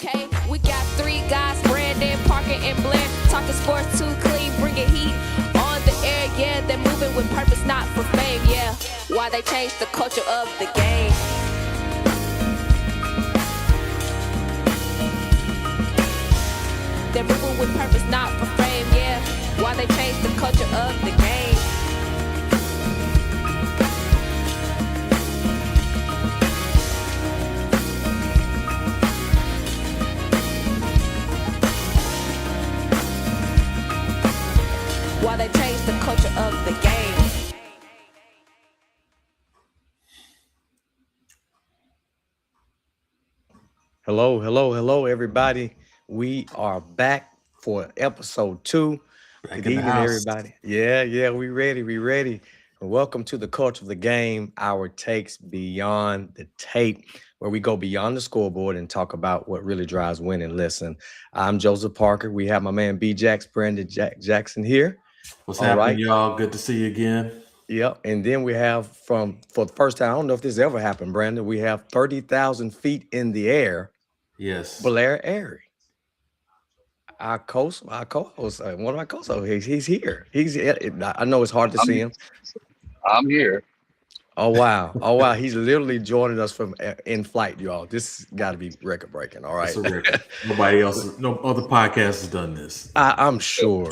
Okay, we got three guys, Brandon, Parker, and Blair. Talking sports too clean, bringing heat on the air. Yeah, they're moving with purpose, not for fame. Yeah, why they changed the culture of the game. They're moving with purpose, not for fame. Yeah, why they changed the culture of the game. Why they changed the culture of the game. Hello, everybody. We are back for episode 2. Back Good in the evening, house. everybody. Yeah, we ready. And welcome to the Culture of the Game, our takes beyond the tape, where we go beyond the scoreboard and talk about what really drives winning. Listen, I'm Joseph Parker. We have my man B. Brandon Jackson here. What's All happening, right. y'all? Good to see you again. Yep. And then we have for the first time, I don't know if this ever happened, Brandon, we have 30,000 feet in the air, Yes. Blair Airy. Our co-host, one of my co-hosts, he's here. I know it's hard to see him. I'm here. Oh wow! He's literally joining us from in flight, y'all. This got to be record breaking. All right. It's a record. Nobody else, no other podcast has done this. I'm sure.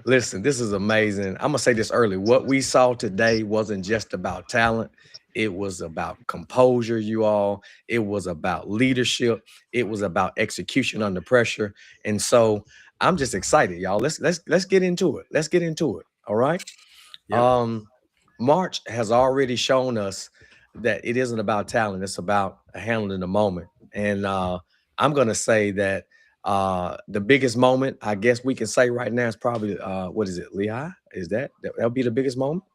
Listen, this is amazing. I'm gonna say this early. What we saw today wasn't just about talent. It was about composure, you all. It was about leadership. It was about execution under pressure. And so I'm just excited, y'all. Let's get into it. Let's get into it. All right. Yep. March has already shown us that it isn't about talent. It's about handling the moment. And I'm going to say that the biggest moment, I guess we can say right now, is probably, what is it, Lehigh? Is that'll be the biggest moment?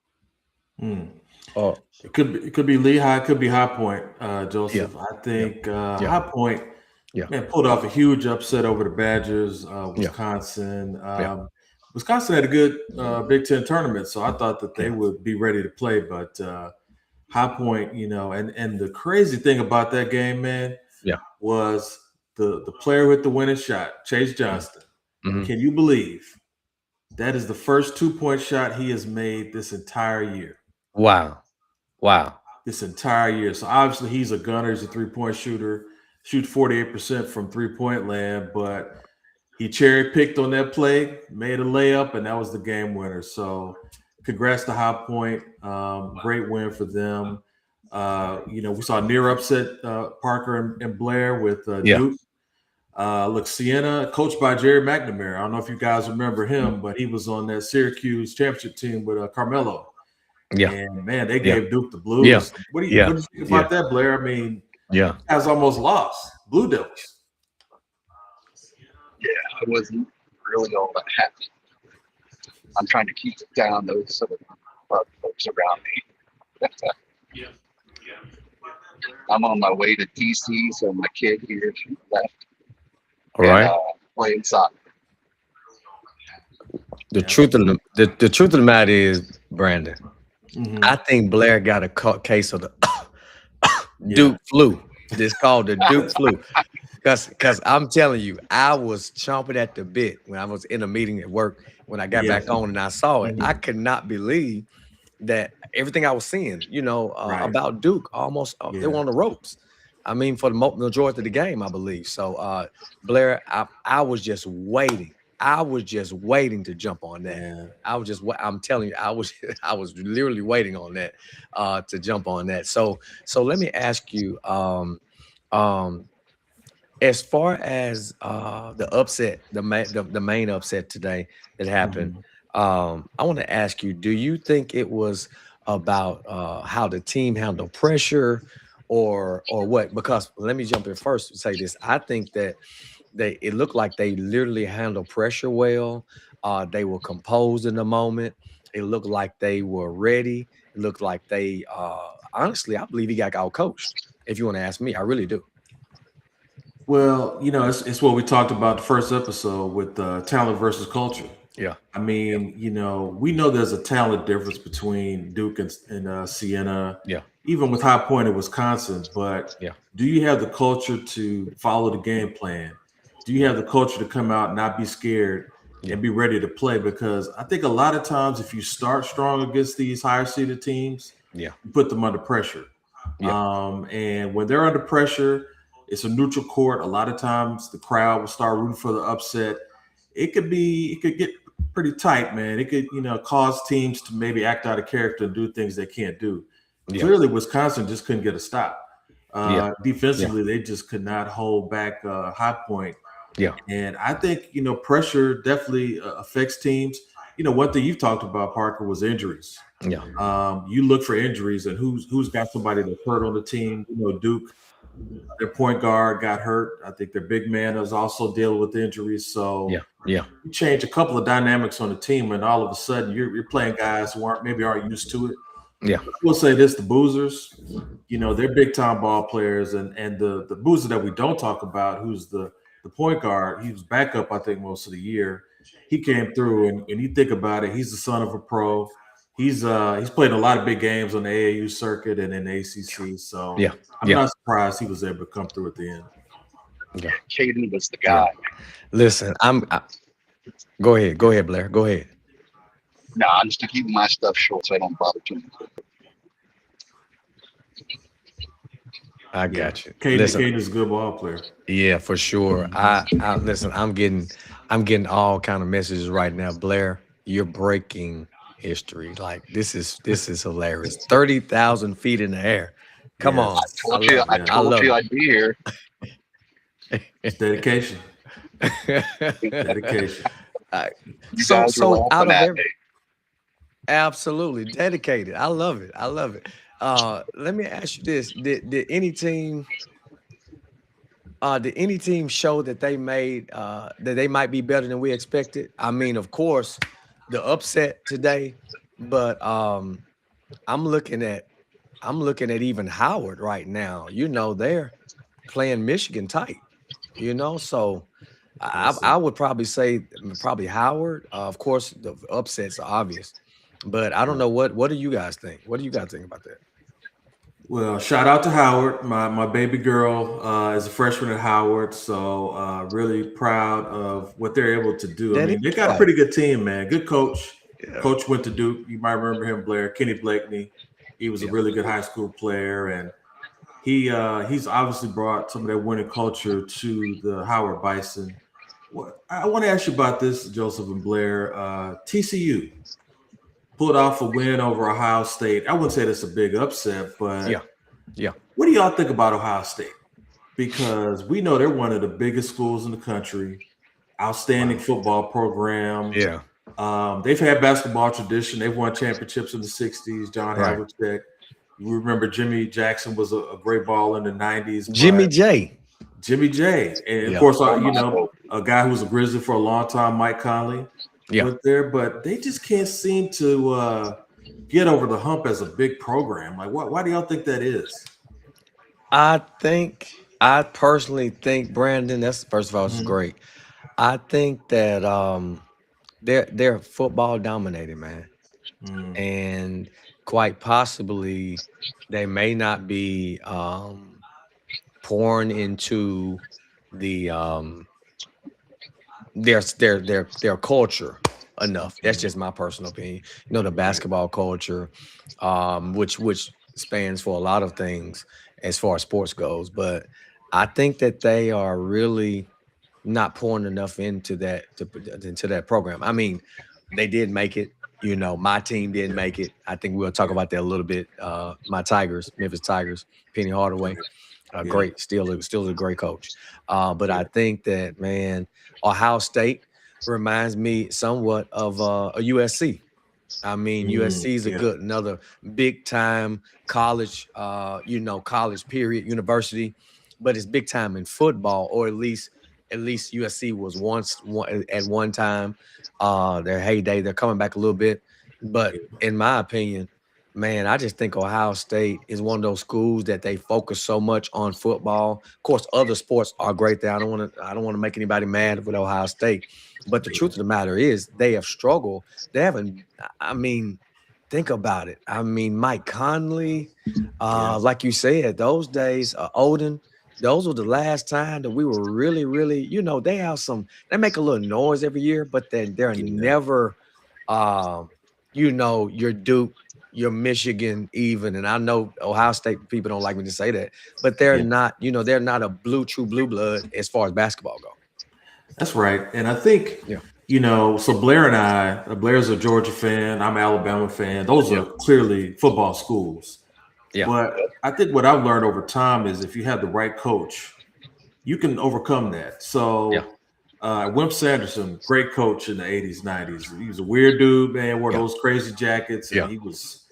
Oh, it could be Lehigh, it could be High Point, Joseph. Yeah. I think High Point man, pulled off a huge upset over the Badgers, Wisconsin. Wisconsin had a good Big Ten tournament, so I thought that they would be ready to play. But High Point, and the crazy thing about that game, man, was the player with the winning shot, Chase Johnston. Mm-hmm. Can you believe that is the first 2-point shot he has made this entire year? Wow. This entire year. So obviously he's a gunner, he's a 3-point shooter, shoots 48% from 3-point land, but he cherry picked on that play, made a layup, and that was the game winner. So congrats to High Point. Great win for them. We saw near upset Parker and Blair with Duke. Look, Siena, coached by Jerry McNamara. I don't know if you guys remember him, but he was on that Syracuse championship team with Carmelo. Yeah. And man, they gave Duke the blues. Yeah. What do you think about that, Blair? I mean, guys almost lost. Blue Devils. Yeah, I wasn't really all that happy. I'm trying to keep it down, those sort of folks around me. I'm on my way to DC, so my kid here, she left. All right. Playing soccer. The truth of the matter is, Brandon, I think Blair got a case of the Duke flu. It's called the Duke flu. Because I'm telling you, I was chomping at the bit when I was in a meeting at work. When I got back on and I saw it, I could not believe that everything I was seeing, about Duke, almost they were on the ropes. I mean, for the majority of the game, I believe. So, Blair, I was just waiting. To jump on that. Yeah. I'm telling you, I was literally waiting on that to jump on that. So let me ask you, as far as the upset, the main upset today that happened, I want to ask you, do you think it was about how the team handled pressure or what? Because let me jump in first and say this. I think that it looked like they literally handled pressure well. They were composed in the moment. It looked like they were ready. It looked like they honestly, I believe he got out-coached, if you want to ask me. I really do. Well, it's what we talked about the first episode with talent versus culture. Yeah. I mean, we know there's a talent difference between Duke and Siena, Yeah. even with High Point in Wisconsin. But Yeah. do you have the culture to follow the game plan? Do you have the culture to come out and not be scared and be ready to play? Because I think a lot of times if you start strong against these higher seeded teams, Yeah. you put them under pressure. Yeah. And when they're under pressure, it's a neutral court. A lot of times the crowd will start rooting for the upset. It could get pretty tight, man. It could, cause teams to maybe act out of character and do things they can't do. Yeah. Clearly, Wisconsin just couldn't get a stop. Defensively, Yeah. they just could not hold back High Point. Yeah. And I think, pressure definitely affects teams. One thing you've talked about, Parker, was injuries. Yeah. You look for injuries and who's got somebody that's hurt on the team. Duke, their point guard got hurt. I think their big man is also dealing with injuries. So yeah. you change a couple of dynamics on the team, and all of a sudden you're playing guys who aren't used to it. Yeah. We'll say this: the Boozers, they're big time ball players, and the Boozer that we don't talk about, who's the point guard, he was backup, I think, most of the year. He came through, and you think about it, he's the son of a pro. He's played a lot of big games on the AAU circuit and in the ACC. So I'm not surprised he was able to come through at the end. Yeah, Caden was the guy. Listen, go ahead, Blair. Go ahead. No, I'm just keeping my stuff short so I don't bother too much. I got you. Caden is a good ball player. Yeah, for sure. I listen. I'm getting all kind of messages right now. Blair, you're breaking history. Like this is hilarious. 30,000 feet in the air. Come on. I told you I'd be here. It's dedication. Dedication. So out of every, absolutely dedicated. I love it. Let me ask you this: Did any team show that they made that they might be better than we expected? I mean, of course, the upset today, but I'm looking at even Howard right now. They're playing Michigan tight. So I would probably say Howard. Of course, the upsets are obvious, but I don't know what do you guys think? What do you guys think about that? Well, shout out to Howard. My baby girl is a freshman at Howard, so really proud of what they're able to do. I mean, they got a pretty good team, man. Good coach. Yeah. Coach went to Duke. You might remember him, Blair. Kenny Blakeney. He was a really good high school player, and he's obviously brought some of that winning culture to the Howard Bison. I want to ask you about this, Joseph and Blair. TCU pulled off a win over Ohio State. I wouldn't say that's a big upset, but yeah. What do y'all think about Ohio State? Because we know they're one of the biggest schools in the country, outstanding football program. Yeah. They've had basketball tradition. They've won championships in the 60s. John Havlicek. You remember Jimmy Jackson was a great baller in the 90s. Jimmy J. And of course, a guy who was a Grizzly for a long time, Mike Conley. Went there, but they just can't seem to get over the hump as a big program. Like, why do y'all think that is? I personally think, Brandon, that's first of all, it's great. I think that they're football dominated, man. And quite possibly they may not be pouring into the their culture enough. That's just my personal opinion. The basketball culture, which spans for a lot of things as far as sports goes. But I think that they are really not pouring enough into that program. I mean, they did make it. My team didn't make it. I think we'll talk about that a little bit. My Tigers, Memphis Tigers, Penny Hardaway, great, still a great coach. But I think that, man, Ohio State reminds me somewhat of a USC. I mean, USC is another big time college, college period university, but it's big time in football, or at least USC was at one time. Their heyday. They're coming back a little bit, but in my opinion, Man, I just think Ohio State is one of those schools that they focus so much on football. Of course, other sports are great there. I don't want to make anybody mad with Ohio State. But the truth of the matter is they have struggled. They haven't, I mean, think about it. I mean, Mike Conley, like you said, those days, Odin, those were the last time that we were really, really, they make a little noise every year, but then they're never your Duke, your Michigan, even, and I know Ohio State people don't like me to say that, but they're not, they're not a true blue blood as far as basketball go. That's right. And I think, so Blair and I, Blair's a Georgia fan, I'm an Alabama fan. Those are clearly football schools. Yeah. But I think what I've learned over time is if you have the right coach, you can overcome that. So Wimp Sanderson, great coach in the 80s, 90s. He was a weird dude, man, wore those crazy jackets, and he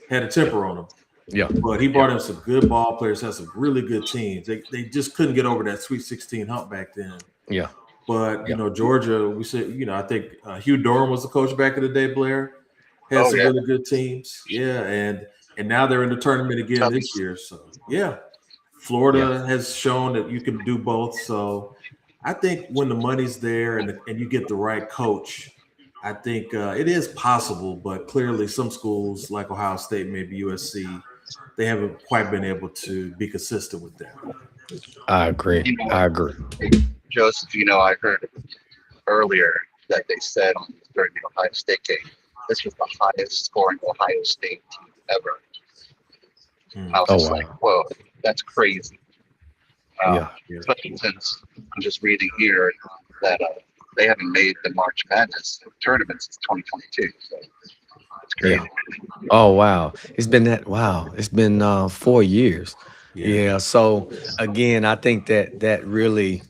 had a temper on him. Yeah. But he brought in some good ball players, had some really good teams. They just couldn't get over that Sweet 16 hump back then. Yeah. But, Georgia, we said, I think Hugh Durham was the coach back in the day, Blair. Had some really good teams. Yeah, and now they're in the tournament again this year. So, Florida has shown that you can do both. So, I think when the money's there and you get the right coach, I think it is possible. But clearly some schools like Ohio State, maybe USC, they haven't quite been able to be consistent with that. I agree. I agree. Joseph, I heard earlier that they said during the Ohio State game, this was the highest scoring Ohio State team ever. I was like, whoa, that's crazy. Especially since I'm just reading here that they haven't made the March Madness tournament since 2022. So it's crazy. Yeah. Oh, wow. It's been It's been 4 years. Yeah. So again, I think that really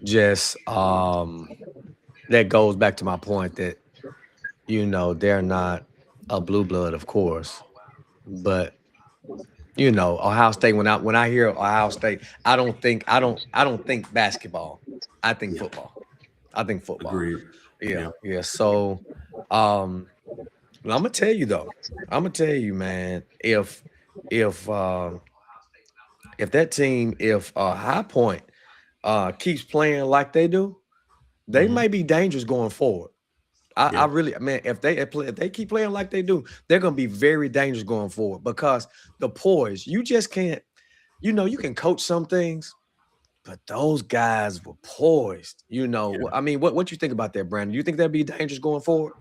just that goes back to my point that they're not a blue blood, of course, but Ohio State, when I hear Ohio State, I don't think basketball. I think football. I think football. Agreed. Yeah. So I'm gonna tell you though. I'm gonna tell you, man, if that team, if High Point keeps playing like they do, they may be dangerous going forward. I really, man, if they keep playing like they do, they're going to be very dangerous going forward because the poise, you just can't, you can coach some things, but those guys were poised, I mean, what you think about that, Brandon? You think that'd be dangerous going forward?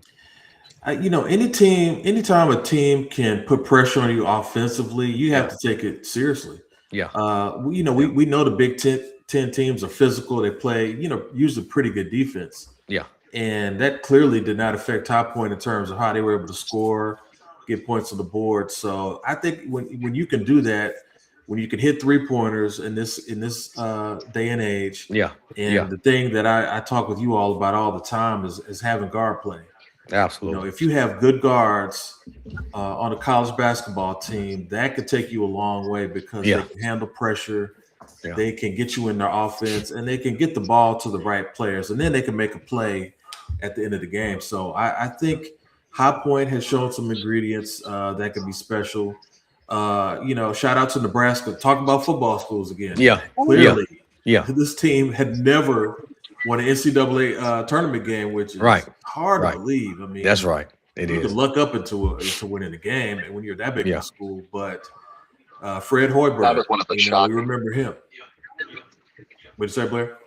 Anytime a team can put pressure on you offensively, you have to take it seriously. Yeah. We know the Big Ten teams are physical. They play, usually pretty good defense. Yeah. And that clearly did not affect High Point in terms of how they were able to score, get points on the board. So I think when you can do that, when you can hit 3-pointers in this day and age, the thing that I talk with you all about all the time is having guard play. Absolutely. If you have good guards on a college basketball team, that could take you a long way because they can handle pressure. Yeah. They can get you in their offense and they can get the ball to the right players, and then they can make a play at the end of the game. So I think High Point has shown some ingredients that could be special. Shout out to Nebraska. Talking about football schools again. Yeah. Clearly, this team had never won an NCAA tournament game, which is hard to believe. I mean, that's right. You can look up into winning a game and when you're that big of a school, but Fred Hoiberg, that was one of the shocking. We remember him. What'd you say, Blair?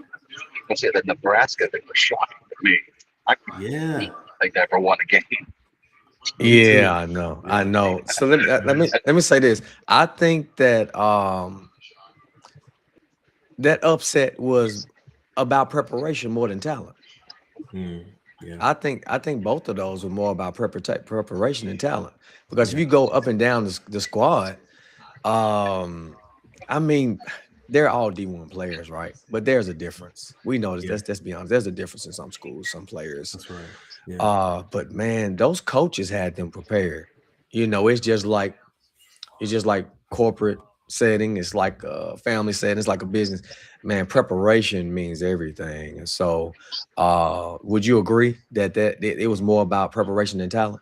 I said that Nebraska, they were shocking to me. I never won a game. Yeah, I know. So let me say this. I think that that upset was about preparation more than talent. I think both of those were more about preparation and talent. Because if you go up and down the squad, I mean, they're all D1 players, right? But there's a difference. We know this. Let's be honest. There's a difference in some schools, some players. That's right. Yeah. But man, those coaches had them prepared. It's just like corporate setting. It's like a family setting. It's like a business. Man, preparation means everything. And so, would you agree that it was more about preparation than talent?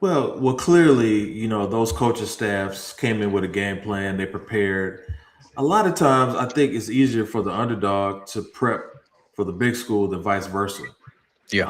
Well, clearly, those coaching staffs came in with a game plan. They prepared. A lot of times, I think it's easier for the underdog to prep for the big school than vice versa. Yeah,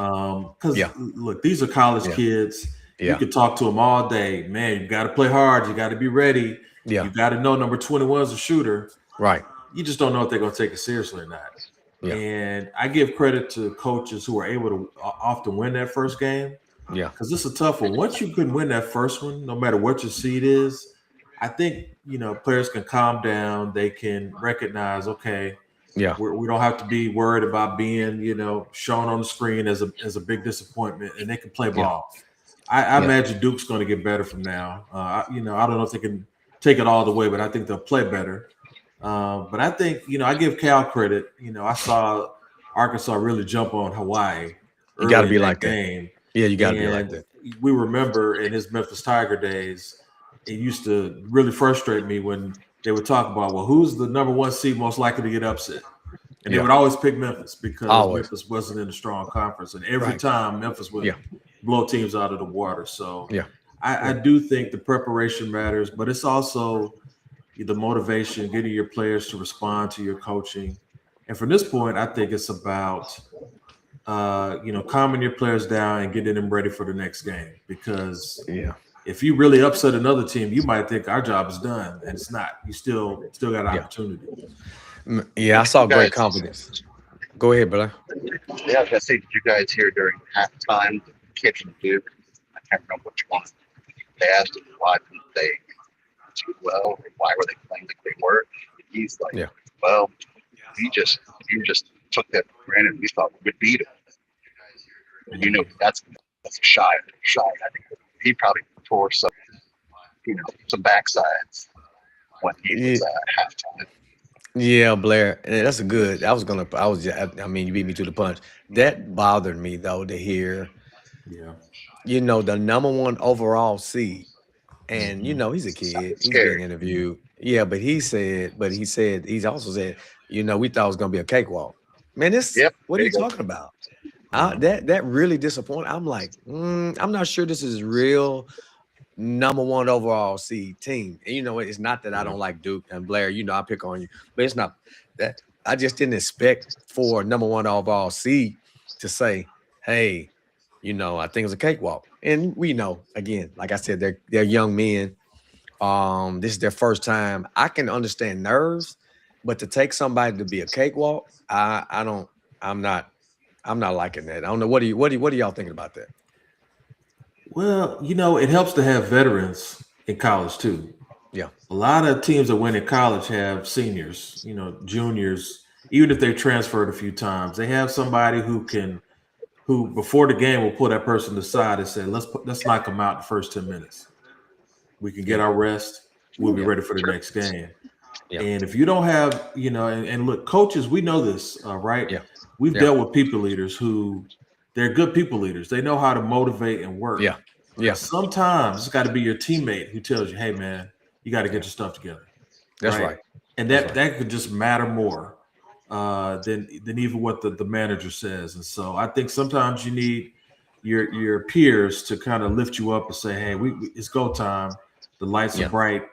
Because yeah, look, these are college yeah, kids. You yeah, could talk to them all day. Man, you got to play hard. You got to be ready. yeah. You got to know number 21 is a shooter. Right. You just don't know if they're going to take it seriously or not. Yeah, And I give credit to coaches who are able to often win that first game yeah, because this is a tough one. Once you can win that first one, no matter what your seed is, I think players can calm down. They can recognize, okay, yeah, we don't have to be worried about being shown on the screen as a big disappointment, and they can play yeah, ball. I yeah. imagine Duke's going to get better from now. I don't know if they can take it all the way, but I think they'll play better. But I think, I give Cal credit. I saw Arkansas really jump on Hawaii You got to early in be that like that. game. Yeah, you got to be like And that. we remember in his Memphis Tiger days, it used to really frustrate me when they would talk about, well, who's the number one seed most likely to get upset? And they Yeah, would always pick Memphis because always. Memphis wasn't in a strong conference. And every Right. time Memphis would Yeah, blow teams out of the water. So yeah, I do think the preparation matters, but it's also the motivation, getting your players to respond to your coaching. And from this point, I think it's about calming your players down and getting them ready for the next game. Because yeah, if you really upset another team, you might think our job is done, and it's not. You still got an yeah. opportunity. Yeah, I saw You great guys- confidence. Go ahead, brother. Yeah, I was gonna say, did you guys hear during halftime, kid from Duke? I can't remember which one. They asked him why didn't they do well, or why were they playing like they were? And he's like, Yeah. well, you just took that for granted. We thought we would beat him. And that's a shy. I think he probably tore some backsides when he was at halftime. Yeah, Blair. And that's a good. I mean, you beat me to the punch. That bothered me though to hear, Yeah. the number one overall seed. And he's a kid. He's being Scary. interviewed. Yeah, but he also said, we thought it was gonna be a cakewalk. Man, Yep. what are there you you go. talking about? That really disappointed. I'm like, I'm not sure this is real number one overall seed team. And it's not that I don't like Duke and Blair. I pick on you, but it's not that I just didn't expect for number one overall seed to say, hey, I think it's a cakewalk. And we know, again, like I said, they're young men. This is their first time. I can understand nerves, but to take somebody to be a cakewalk, I'm not liking that. I don't know. What are y'all thinking about that? Well, it helps to have veterans in college too. Yeah. A lot of teams that win in college have seniors, juniors, even if they transferred a few times. They have somebody who before the game will pull that person aside and say, let's knock them out in the first 10 minutes. We can get our rest. We'll be ready for the next game. Yeah. And if you don't have, and look, coaches, we know this, right? Yeah. We've Yeah. dealt with people leaders who they're good people leaders. They know how to motivate and work. Yeah. Yeah. Sometimes it's got to be your teammate who tells you, hey, man, you got to get your stuff together. That's right. And that could just matter more than even what the manager says. And so I think sometimes you need your peers to kind of lift you up and say, hey, it's go time. The lights are bright.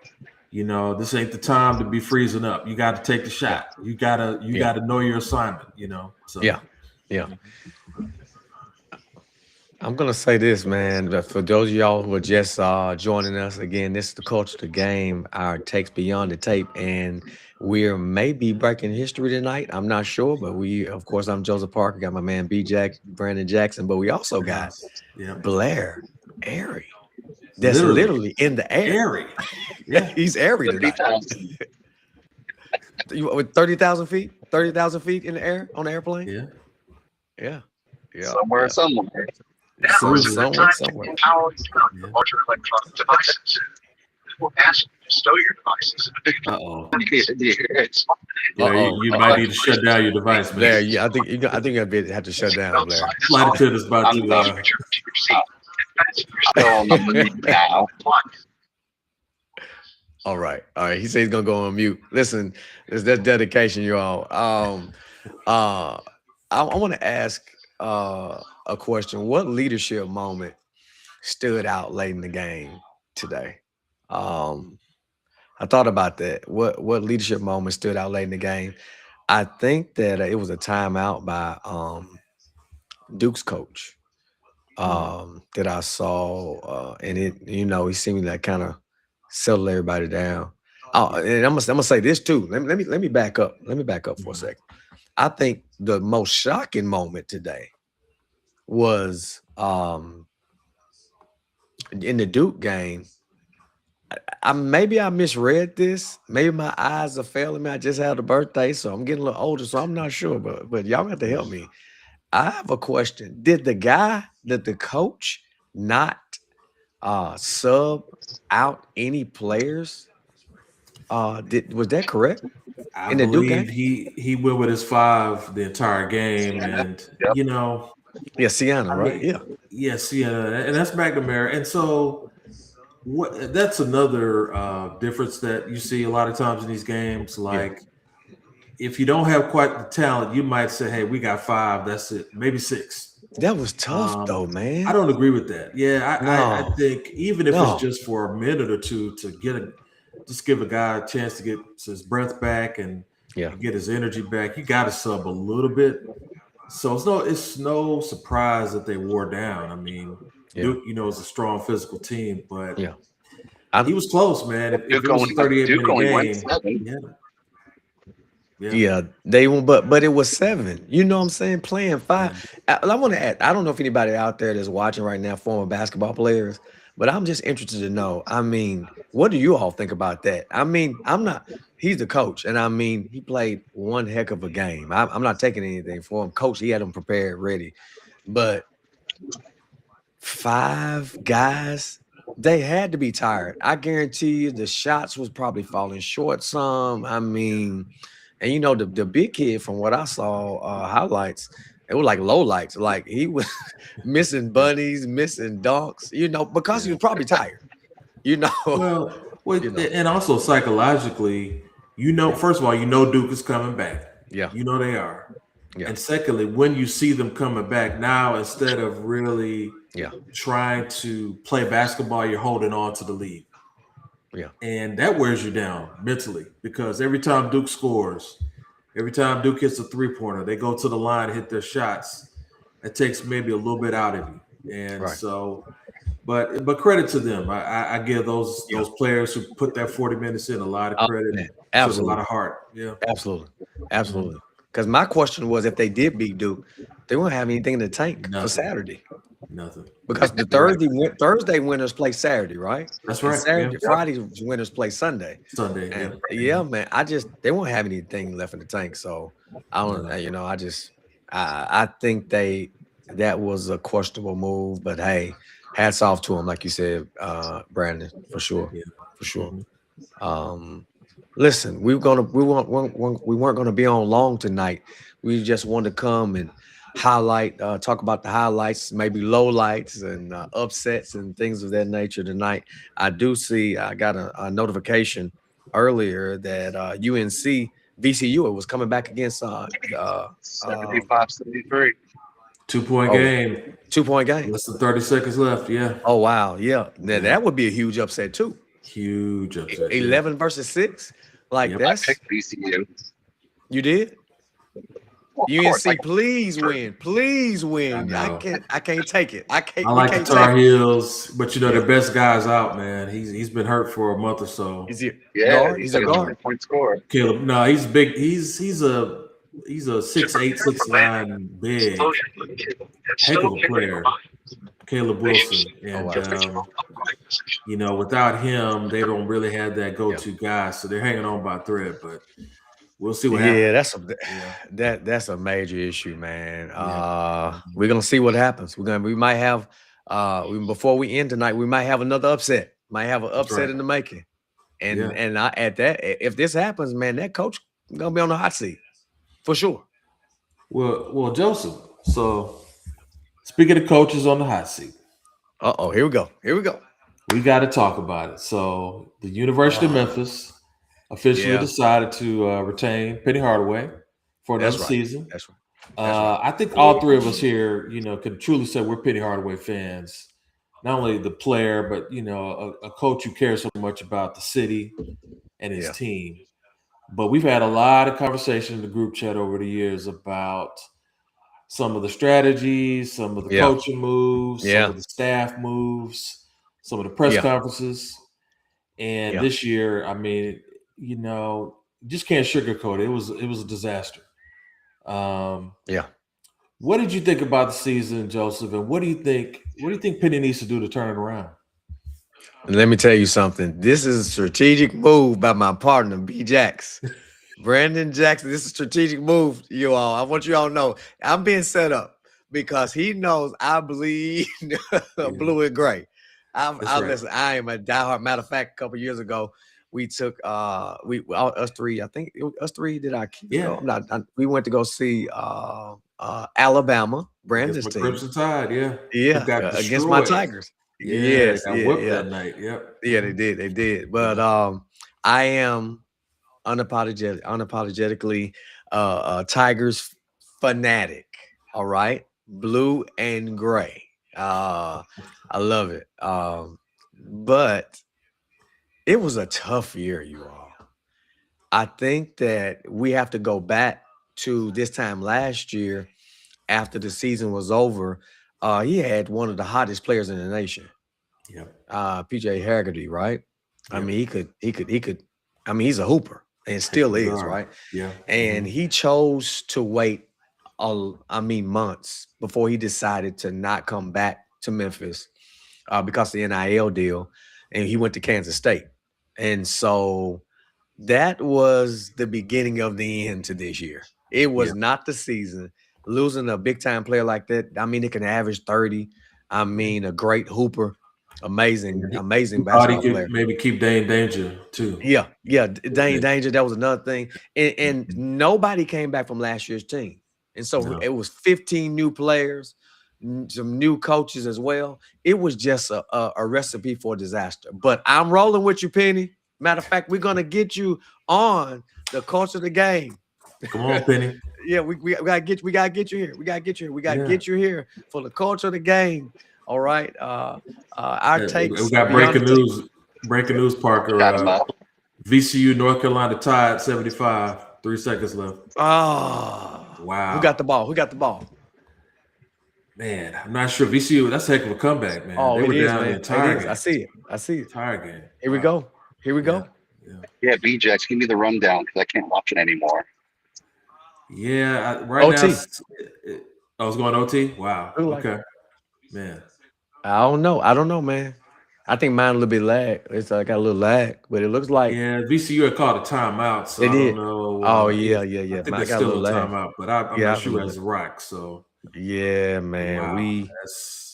This ain't the time to be freezing up. You got to take the shot. You gotta know your assignment. So Yeah. I'm gonna say this, man. But for those of y'all who are just joining us again, this is the Culture of the Game, our takes beyond the tape, and we're maybe breaking history tonight. I'm not sure, but of course, I'm Joseph Parker. Got my man Brandon Jackson, but we also got Blair Airy. That's literally in the air. Airy. Yeah, he's airy tonight. 30,000. With 30,000 feet, 30,000 feet in the air on the airplane. Yeah. Somewhere. Somewhere. Power the larger electronic devices. People ask you to stow your devices. Uh-oh. Uh-oh. You might need to shut down your device, man. Blair, yeah, I think you have to shut down, Blair. Flight attendant's about I'm to. not your seat. Still on the move now. All right. He said he's gonna go on mute. Listen, it's that dedication, you all. I want to ask a question. What leadership moment stood out late in the game today? I thought about that. What leadership moment stood out late in the game? I think that it was a timeout by Duke's coach that I saw, and he seemed like kind of settle everybody down. Oh, and I'm gonna say this too. Let me back up. Let me back up for a second. I think the most shocking moment today was in the Duke game. Maybe I misread this. Maybe my eyes are failing me. I just had a birthday, so I'm getting a little older, so I'm not sure. But y'all have to help me. I have a question. Did the coach not sub out any players? Was that correct I in the Duke believe game? he went with his 5 the entire game, and Yep. Yeah, Sienna, right? Yeah. Yes, yeah, and that's McNamara. And so that's another difference that you see a lot of times in these games. Like, if you don't have quite the talent, you might say, "Hey, we got 5. That's it. Maybe 6." That was tough though, man. I don't agree with that. Yeah, I No. think even if it's just for a minute or two to just give a guy a chance to get his breath back and get his energy back, you got to sub a little bit. So it's no surprise that they wore down. I mean, Duke, is a strong physical team, but he was close, man. If it was a 38-minute game, yeah, they won, but it was 7. You know what I'm saying? Playing 5. I want to add. I don't know if anybody out there that's watching right now, former basketball players, but I'm just interested to know. I mean, what do you all think about that? I mean, he's the coach, and I mean, he played one heck of a game. I'm not taking anything for him. Coach, he had them prepared, ready, but 5 guys, they had to be tired. I guarantee you the shots was probably falling short some. I mean, and the big kid, from what I saw highlights, it was like low lights. Like he was missing bunnies, missing dunks, because he was probably tired. Well, and also psychologically, first of all, Duke is coming back. Yeah. They are. Yeah. And secondly, when you see them coming back now, instead of really trying to play basketball, you're holding on to the lead. Yeah. And that wears you down mentally, because every time Duke scores, every time Duke hits a 3-pointer, they go to the line and hit their shots. It takes maybe a little bit out of you. And so, but credit to them. I give those players who put that 40 minutes in a lot of credit. Absolutely. A lot of heart. Yeah. Absolutely. Because my question was, if they did beat Duke, they won't have anything in the tank for Saturday. Nothing. Because the Thursday winners play Saturday, right? That's right. Friday's winners play Sunday. And, man, they won't have anything left in the tank. So I don't know. I think that was a questionable move, but hey, hats off to him, like you said, Brandon, for sure. Yeah. For sure. Listen, we weren't gonna be on long tonight. We just wanted to come and talk about the highlights, maybe lowlights and upsets and things of that nature tonight. I do see I got a notification earlier that UNC VCU was coming back against 75-73. 2-point game. 2-point game. Less than 30 seconds left. Yeah. Oh wow. Yeah. Now that would be a huge upset too. Huge upset. 11 versus 6. Like that's. I picked VCU. You did? UNC, please win. Please win. I can't take it. I like the Tar Heels, but their best guy's out, man. He's been hurt for a month or so. Is he? Yeah, he's a guard. Point scorer. Caleb, no, he's big. He's a 6'8", 6'9" big. Heck of a player. Caleb Wilson. And without him, they don't really have that go-to guy, so they're hanging on by a thread, but we'll see what happens. That's a major issue, man. We're gonna see what happens. We might have before we end tonight, we might have another upset. Might have an upset in the making. And if this happens, man, that coach gonna be on the hot seat for sure. Well, Joseph. So speaking of coaches on the hot seat. Here we go. We got to talk about it. So the University of Memphis officially decided to retain Penny Hardaway for another season. That's right. I think all three of us here, can truly say we're Penny Hardaway fans. not only the player, but a coach who cares so much about the city and his team. But we've had a lot of conversation in the group chat over the years about some of the strategies, some of the coaching moves, some of the staff moves, some of the press conferences. And this year, I mean, just can't sugarcoat it. It was a disaster. What did you think about the season, Joseph? And what do you think Penny needs to do to turn it around? Let me tell you something. This is a strategic move by my partner, B. Jax. Brandon Jackson. This is a strategic move, you all. I want you all to know I'm being set up because he knows I bleed blue and gray. Listen, I am a diehard. Matter of fact, a couple years ago, we took us three. I think us three did our kids go. We went to go see Alabama, Brandon's team. Crimson Tide, against my Tigers. Yes, whipped that night. Yep. Yeah, they did. But I am unapologetically Tigers fanatic. All right, blue and gray. I love it. But it was a tough year, you all. I think that we have to go back to this time last year after the season was over. He had one of the hottest players in the nation. PJ Haggerty, right? I mean, he could. I mean, he's a hooper and still is, right? And he chose to wait months before he decided to not come back to Memphis because of the NIL deal, and he went to Kansas State. And so that was the beginning of the end to this year. It was not the season. Losing a big-time player like that, I mean, it can average 30. I mean, a great hooper, amazing basketball player. Maybe keep Dane Danger, too. Dane Danger, that was another thing. And nobody came back from last year's team. And so it was 15 new players, some new coaches as well. It was just a recipe for disaster. But I'm rolling with you, Penny. Matter of fact, we're going to get you on the culture of the game. Come on, Penny. we gotta get you here. We gotta get you here for the culture of the game. All right. Our takes. We got breaking news, Parker. VCU North Carolina Tide 75. 3 seconds left. Oh wow. Who got the ball? Man, I'm not sure. VCU, that's a heck of a comeback, man. Oh, they were down in the entire game. I see it. Entire game. Here we go. Yeah, BJX, give me the rundown because I can't watch it anymore. Yeah, right OT. now. I was going OT. Wow. Okay, man. I don't know, man. I think mine a little bit lag. It's got a little lag, but it looks like VCU had called a timeout, so I don't know. I think that's still a timeout, but I'm not sure as a rock. So man, wow.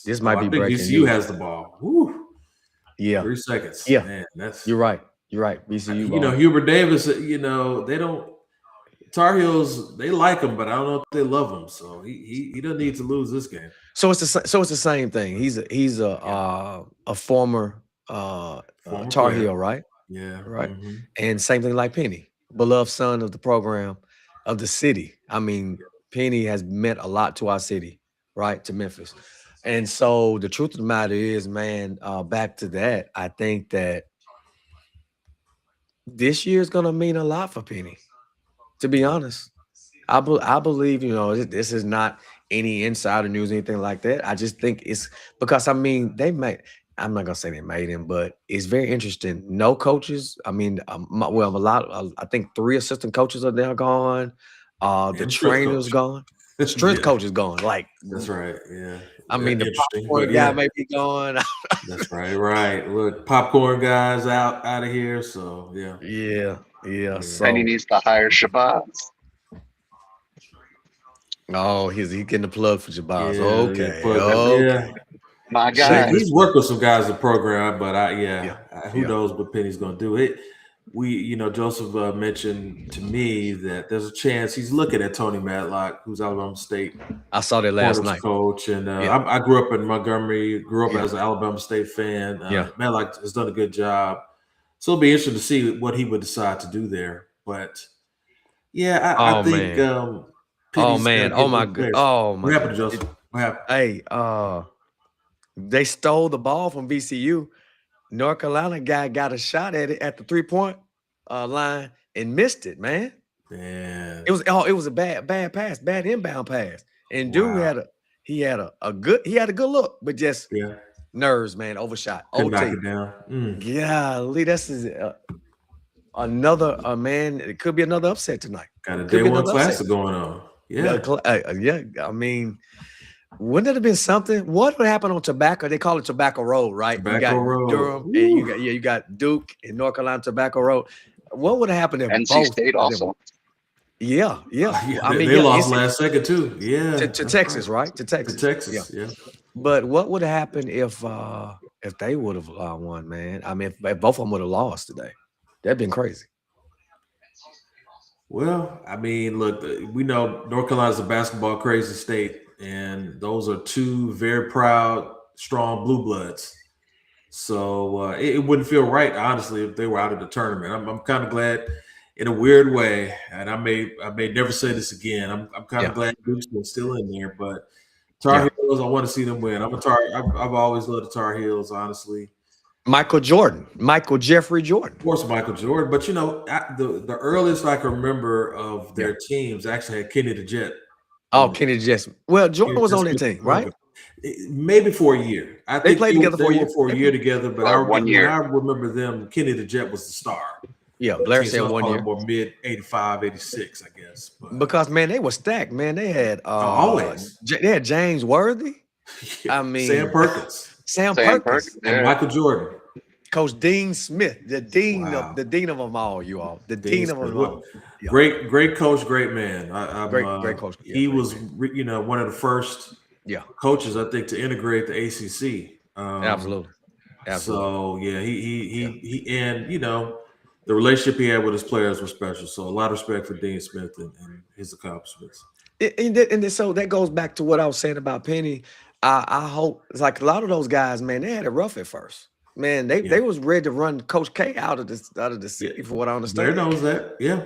This might be breaking VCU news. has the ball. Woo. 3 seconds. Yeah, man, you're right. VCU. Hubert Davis. They don't. Tar Heels, they like him, but I don't know if they love him. So he doesn't need to lose this game. So it's the same thing. He's a former Tar Heel, right? Yeah. Right. And same thing like Penny, beloved son of the program, of the city. I mean, Penny has meant a lot to our city, right? To Memphis. And so the truth of the matter is, man, back to that, I think that this year is going to mean a lot for Penny. To be honest, I believe, this is not any insider news, anything like that. I just think it's because, I mean, I'm not going to say they made him, but it's very interesting. No coaches. I mean, I think 3 assistant coaches are now gone. The trainer's gone. The strength coach is gone. Like, that's right. Yeah. I mean, the popcorn guy may be gone. That's right. Right. Look, popcorn guys out of here. So, Yeah. So, and he needs to hire Shabazz. Oh, he's getting the plug for Shabazz. Okay. My guy. He's worked with some guys in the program, but who knows what Penny's going to do. Joseph mentioned to me that there's a chance he's looking at Tony Matlock, who's Alabama State. I saw that last night. Coach, and I grew up in Montgomery. Grew up as an Alabama State fan. Matlock has done a good job. So it'll be interesting to see what he would decide to do there. But I think. Oh man! Oh my god! Oh my! What happened to Joseph? What happened? Hey, They stole the ball from VCU. North Carolina guy got a shot at it at the 3-point line and missed it, man. Man. It was a bad pass, bad inbound pass. And dude Wow. had a good look, but just Yeah. nerves, man, overshot. Couldn't knock OT. it down. Golly, this is another man. It could be another upset tonight. Got a Could day be one another classic upset. going on. Yeah. Yeah. I mean, wouldn't it have been something? What would happen on Tobacco? They call it Tobacco Road, right? Tobacco you got Road. Durham, Woo. and you got Duke and North Carolina Tobacco Road. What would have happened if NC both State also. Yeah. They lost last second too. Yeah. To Texas, right? To Texas. To Texas, yeah. But what would have happened if they would have won, man? I mean, if both of them would have lost today, that'd been crazy. Well, I mean, look, we know North Carolina's a basketball crazy state, and those are two very proud, strong blue bloods. So it wouldn't feel right, honestly, if they were out of the tournament. I'm kind of glad, in a weird way, and I may never say this again. I'm kind of glad Duke's still in there, but Tar Heels, I want to see them win. I've always loved the Tar Heels, honestly. Michael Jeffrey Jordan. Of course, Michael Jordan. But, you know, the earliest I can remember of their teams actually had Kenny the Jet. Oh, Kenny the Jet. Well, Jordan was on that team, right? Maybe for a year. I think they played together for a year together. But I 1 year. remember them, Kenny the Jet was the star. Yeah, Blair said 1 year. More mid 85, 86, I guess. But, because, man, they were stacked, man. They had always. They had James Worthy. I mean, Sam Perkins. Sam Perkins. And Michael Jordan. Coach Dean Smith, the dean of them all, you all. The dean of them all. Yeah. Great coach, great man. Great coach. He was, one of the first coaches, I think, to integrate the ACC. Absolutely. So he and the relationship he had with his players was special. So a lot of respect for Dean Smith and his accomplishments. And so that goes back to what I was saying about Penny. I hope it's like a lot of those guys, man, they had it rough at first. Man, they was ready to run Coach K out of the city, for what I understand. Blair knows that, yeah.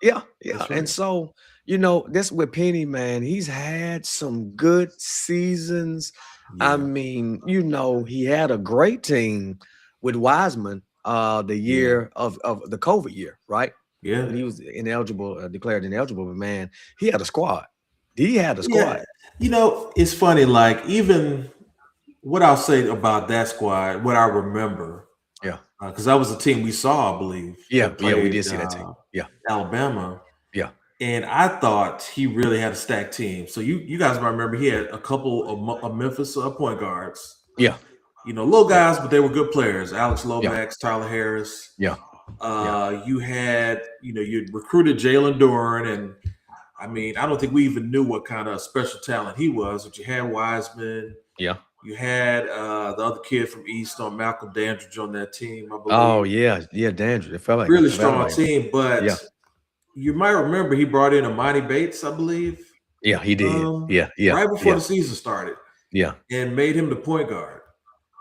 Right. And so, this with Penny, man, he's had some good seasons. Yeah. I mean, he had a great team with Wiseman the year of the COVID year, right? Yeah. When he was declared ineligible, but man, he had a squad. He had a squad. Yeah. It's funny, like even what I'll say about that squad, what I remember. Yeah. Because that was a team we saw, I believe. Yeah, we did see that team. Yeah. Alabama. Yeah. And I thought he really had a stacked team. So you guys might remember he had a couple of Memphis point guards. Yeah. Little guys, but they were good players. Alex Lomax, Tyler Harris. Yeah. You had, you recruited Jalen Duren, and I mean, I don't think we even knew what kind of special talent he was, but you had Wiseman. Yeah. You had the other kid from East on Malcolm Dandridge on that team, I believe. Oh, yeah. Yeah, Dandridge. It felt like really strong team, but you might remember he brought in Amani Bates, I believe. Yeah, he did. Right before the season started. Yeah. And made him the point guard.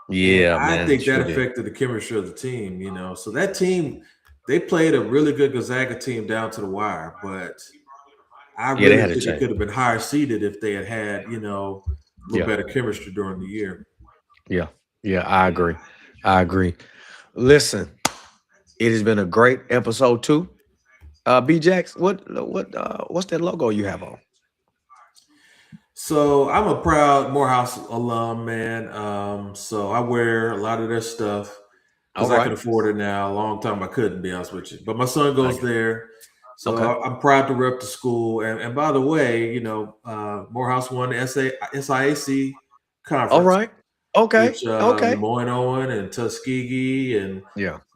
Yeah, and man. I think that affected the chemistry of the team, So that team, they played a really good Gonzaga team down to the wire, but I really think it could have been higher seeded if they had a little better chemistry during the year. Yeah. I agree. Listen, it has been a great episode 2. B-Jax, what's that logo you have on? So I'm a proud Morehouse alum, man. So I wear a lot of their stuff because I can afford it now. A long time I couldn't, be honest with you. But my son goes there. So I'm proud to rep the school. And by the way, Morehouse won the SIAC conference. All right. Okay. Which, Lemoyne Owen and Tuskegee and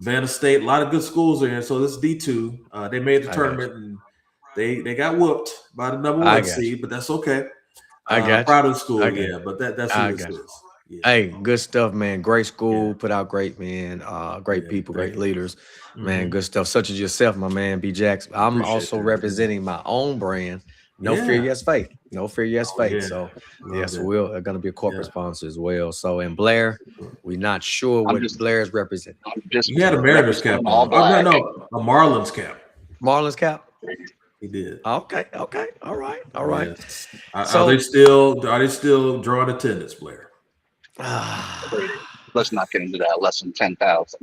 Savannah State. A lot of good schools there. So this is D2. They made the tournament and they got whooped by the number 1 seed, but that's okay. I'm proud of the school, but that's who this is. Yeah. Hey, good stuff, man. Great school, put out great men, great people, great leaders, man. Good stuff. Such as yourself, my man, B-Jax. I'm also representing my own brand. No fear, yes faith. No fear, yes faith. So so we're going to be a corporate sponsor as well. So and Blair, we're not sure what Blair's representing. You had a Mariners cap. No, a Marlins cap. Marlins cap. He did. Okay. All right. Yes. Are they still drawing attendance, Blair? Let's not get into that. Less than 10,000.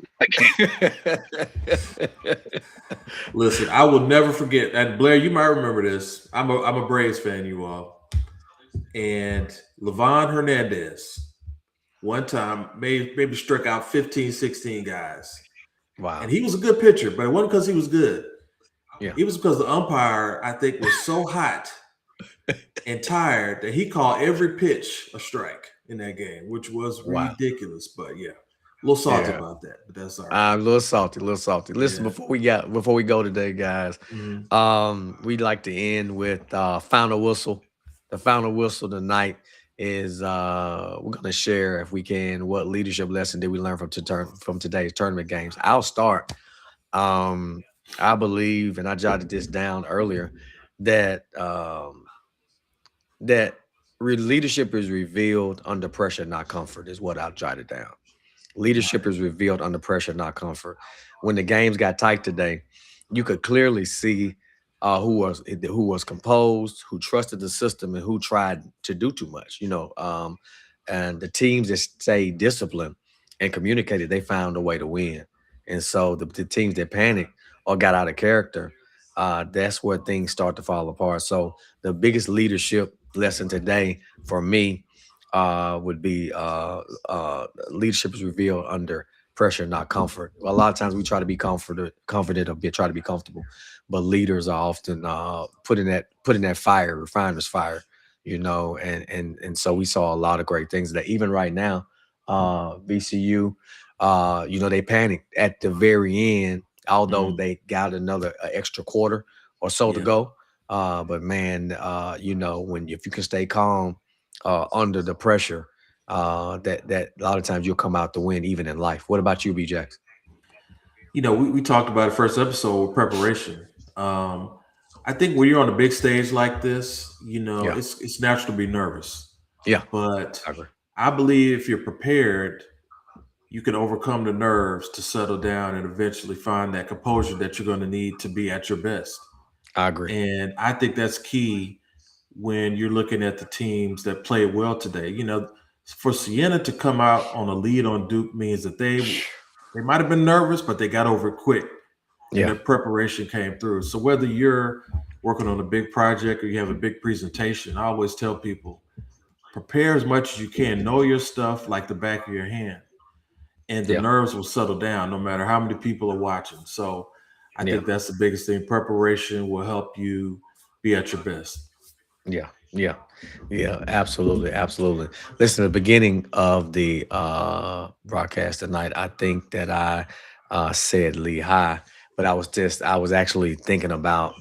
Listen, I will never forget. And Blair, you might remember this. I'm a Braves fan, you all. And Levon Hernandez one time maybe struck out 15, 16 guys. Wow. And he was a good pitcher, but it wasn't because he was good. Yeah. It was because the umpire, I think, was so hot and tired that he called every pitch a strike in that game, which was ridiculous. But yeah, a little salty about that, but that's all right. A little salty. Listen, before we go today, guys, we'd like to end with final whistle. The final whistle tonight is we're gonna share, if we can, what leadership lesson did we learn from today's tournament games. I'll start. I believe, and I jotted this down earlier, that leadership is revealed under pressure, not comfort, is what I've jotted down. Leadership is revealed under pressure, not comfort. When the games got tight today, you could clearly see who was composed, who trusted the system, and who tried to do too much. And the teams that stayed disciplined and communicated, they found a way to win. And so the teams that panicked or got out of character, that's where things start to fall apart. So the biggest leadership lesson today for me would be leadership is revealed under pressure, not comfort. Well, a lot of times we try to be confident or try to be comfortable, but leaders are often putting that fire, refiner's fire, and so we saw a lot of great things that even right now, VCU, they panicked at the very end, although they got another extra quarter or so to go. But man, if you can stay calm under the pressure, that a lot of times you'll come out to win even in life. What about you, B-Jax? We talked about it first episode, preparation. I think when you're on a big stage like this, it's natural to be nervous. Yeah. But I believe if you're prepared, you can overcome the nerves to settle down and eventually find that composure that you're going to need to be at your best. I agree. And I think that's key when you're looking at the teams that played well today. For Siena to come out on a lead on Duke means that they might have been nervous, but they got over it quick. And their preparation came through. So whether you're working on a big project or you have a big presentation, I always tell people, prepare as much as you can. Know your stuff like the back of your hand. And the nerves will settle down no matter how many people are watching. So I think that's the biggest thing. Preparation will help you be at your best. Yeah, absolutely. Listen, at the beginning of the broadcast tonight, I think that I said Lehigh, but I was actually thinking about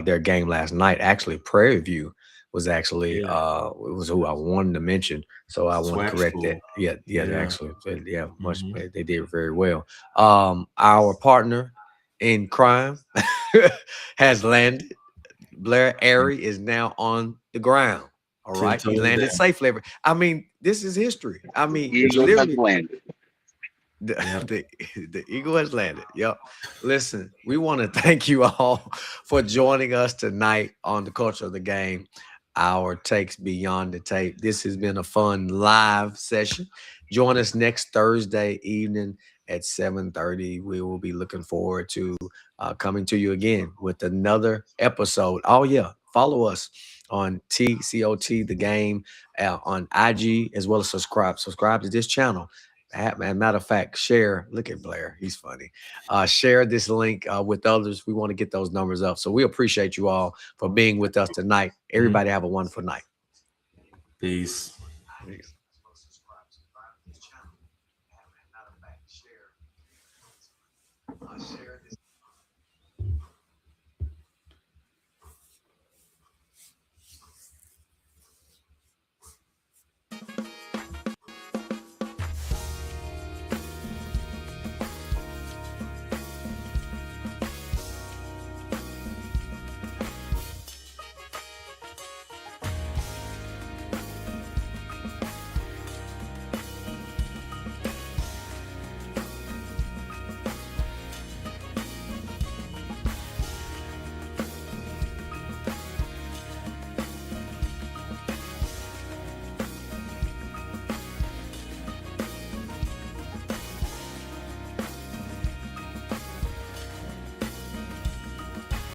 their game last night. Actually, Prairie View was actually was who I wanted to mention, so I want to correct that. Actually, much they did very well. Our partner in crime has landed. Blair Airy is now on the ground. All right, he landed safely. I mean, this is history. I mean, literally, the Eagle has landed. Yep. Listen, we want to thank you all for joining us tonight on the Culture of the Game, our takes beyond the tape. This has been a fun live session. Join us next Thursday evening at 7:30. We will be looking forward to coming to you again with another episode. Oh yeah, follow us on TCOT the Game on IG, as well as subscribe to this channel. Matter of fact, share. Look at Blair, he's funny. Share this link with others. We want to get those numbers up, so we appreciate you all for being with us tonight. Everybody have a wonderful night. Peace.